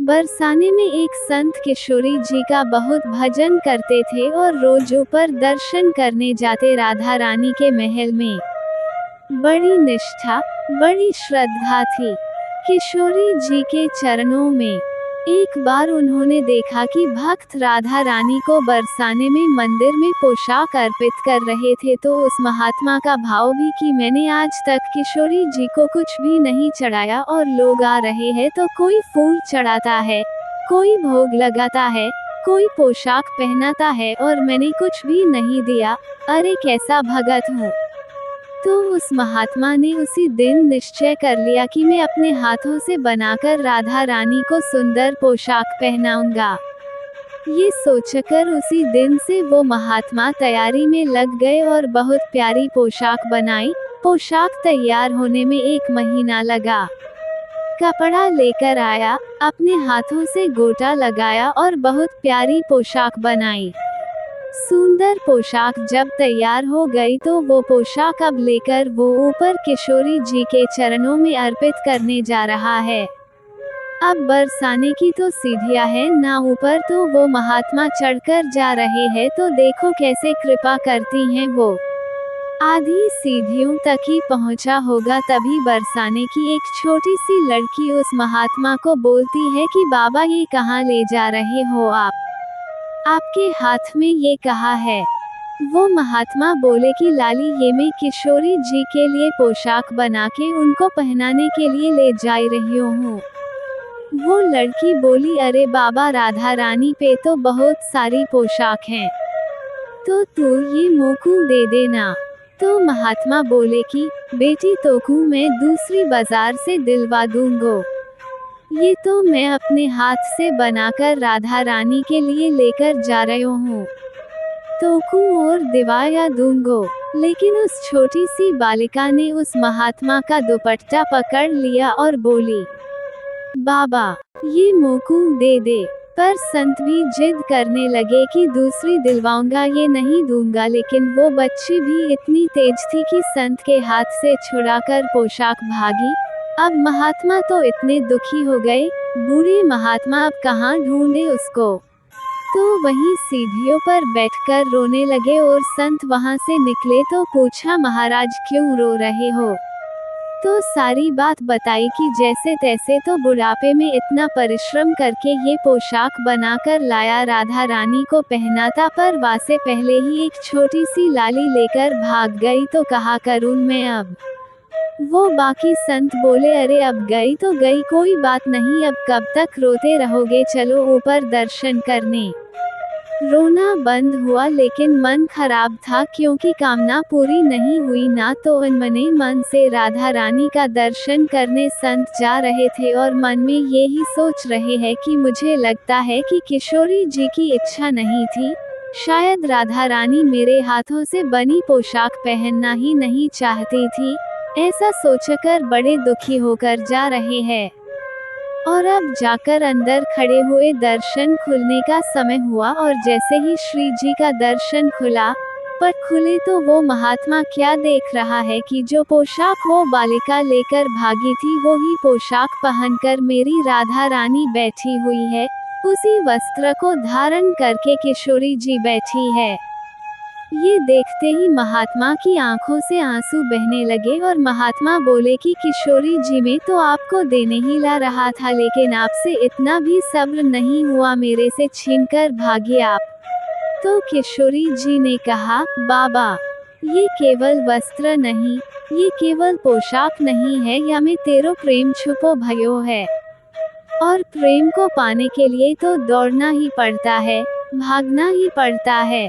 बरसाने में एक संत किशोरी जी का बहुत भजन करते थे और रोज ऊपर दर्शन करने जाते राधा रानी के महल में। बड़ी निष्ठा, बड़ी श्रद्धा थी किशोरी जी के चरणों में। एक बार उन्होंने देखा कि भक्त राधा रानी को बरसाने में मंदिर में पोशाक अर्पित कर रहे थे, तो उस महात्मा का भाव भी कि मैंने आज तक किशोरी जी को कुछ भी नहीं चढ़ाया और लोग आ रहे हैं तो कोई फूल चढ़ाता है, कोई भोग लगाता है, कोई पोशाक पहनाता है और मैंने कुछ भी नहीं दिया। अरे कैसा भगत हूँ। तो उस महात्मा ने उसी दिन निश्चय कर लिया कि मैं अपने हाथों से बनाकर राधा रानी को सुंदर पोशाक पहनाऊंगा। ये सोचकर उसी दिन से वो महात्मा तैयारी में लग गए और बहुत प्यारी पोशाक बनाई। पोशाक तैयार होने में 1 महीना लगा। कपड़ा लेकर आया, अपने हाथों से गोटा लगाया और बहुत प्यारी पोशाक बनाई। सुंदर पोशाक जब तैयार हो गई तो वो पोशाक अब लेकर वो ऊपर किशोरी जी के चरणों में अर्पित करने जा रहा है। अब बरसाने की तो सीढ़ियां है ना ऊपर, तो वो महात्मा चढ़कर जा रहे हैं तो देखो कैसे कृपा करती हैं वो। आधी सीढ़ियों तक ही पहुंचा होगा तभी बरसाने की एक छोटी सी लड़की उस महात्मा को बोलती है कि बाबा ये कहाँ ले जा रहे हो आप? आपके हाथ में ये कहा है? वो महात्मा बोले कि लाली ये मैं किशोरी जी के लिए पोशाक बना के उनको पहनाने के लिए ले जा रही हूँ। वो लड़की बोली अरे बाबा राधा रानी पे तो बहुत सारी पोशाक हैं, तो तू ये मोकू दे देना। तो महात्मा बोले कि बेटी तोकू मैं दूसरी बाजार से दिलवा दूंगो, ये तो मैं अपने हाथ से बनाकर राधा रानी के लिए लेकर जा रही हूँ, तोकू और दिवाया दूंगो। लेकिन उस छोटी सी बालिका ने उस महात्मा का दुपट्टा पकड़ लिया और बोली बाबा ये मोकू दे दे। पर संत भी जिद करने लगे कि दूसरी दिलवाऊंगा, ये नहीं दूंगा। लेकिन वो बच्ची भी इतनी तेज थी कि संत के हाथ से छुड़ाकर पोशाक भागी। अब महात्मा तो इतने दुखी हो गए, बूढ़े महात्मा अब कहाँ ढूंढे उसको। तो वहीं सीढ़ियों पर बैठकर रोने लगे और संत वहां से निकले तो पूछा महाराज क्यों रो रहे हो? तो सारी बात बताई कि जैसे तैसे तो बुढ़ापे में इतना परिश्रम करके ये पोशाक बनाकर लाया, राधा रानी को पहनाता, पर वासे पहले ही एक छोटी सी लाली लेकर भाग गई, तो कहा करूं मैं अब? वो बाकी संत बोले अरे अब गई तो गई, कोई बात नहीं, अब कब तक रोते रहोगे, चलो ऊपर दर्शन करने। रोना बंद हुआ लेकिन मन खराब था क्योंकि कामना पूरी नहीं हुई ना, तो अनमने मन से राधा रानी का दर्शन करने संत जा रहे थे और मन में यही सोच रहे हैं कि मुझे लगता है कि किशोरी जी की इच्छा नहीं थी, शायद राधा रानी मेरे हाथों से बनी पोशाक पहनना ही नहीं चाहती थी। ऐसा सोचकर बड़े दुखी होकर जा रहे हैं। और अब जाकर अंदर खड़े हुए दर्शन खुलने का समय हुआ और जैसे ही श्री जी का दर्शन खुला, पर खुले तो वो महात्मा क्या देख रहा है कि जो पोशाक वो बालिका लेकर भागी थी वो ही पोशाक पहनकर मेरी राधा रानी बैठी हुई है, उसी वस्त्र को धारण करके किशोरी जी बैठी है। ये देखते ही महात्मा की आंखों से आंसू बहने लगे और महात्मा बोले कि किशोरी जी में तो आपको देने ही ला रहा था, लेकिन आपसे इतना भी सब्र नहीं हुआ, मेरे से छीनकर भागे आप। तो किशोरी जी ने कहा बाबा ये केवल वस्त्र नहीं, ये केवल पोशाक नहीं है, या में तेरो प्रेम छुपो भयो है, और प्रेम को पाने के लिए तो दौड़ना ही पड़ता है, भागना ही पड़ता है।